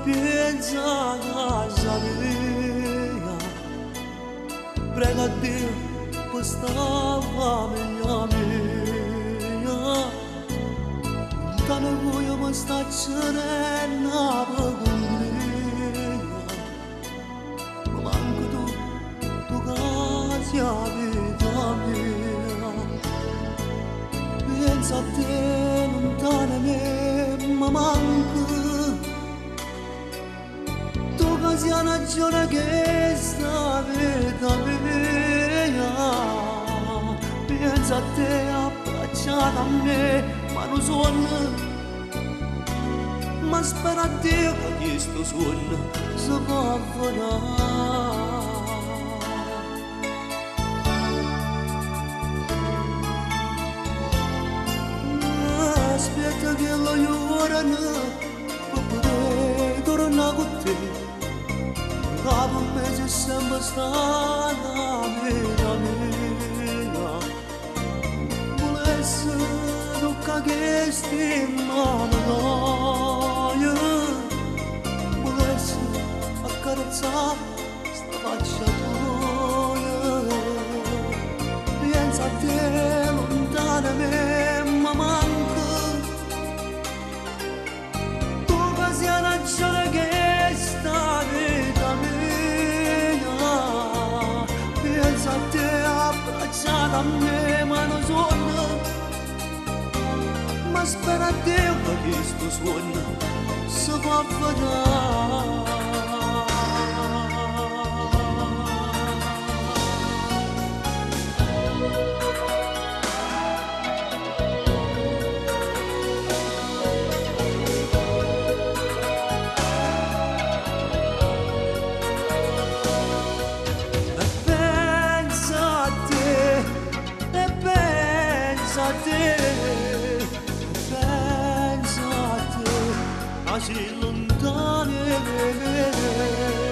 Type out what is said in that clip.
pensa casa mia, prega a Dio per stare meglio mia, da ne voglio ma sta serena con mia, ma manco tu casi a vita mia, pensa a te lontana me, ma manco sia una giornata che sta vita mia, pensa a te abbracciata a me, ma non suona, ma spera a Dio che questo suono si può avvolare. Aspetta che lo aiutano per poter tornare con te. Dopo un mese sembra stata vita mia, volesse tocca che stima noia, volesse accarezzare sta faccia tua, pensa a te lontana me, ma manca tu che sia una giornata che sta vita mia, pensa a te abbracciata a me, ma non suona, ma spera a Dio che questo suono si può fare. Pensa a te, così lontane me.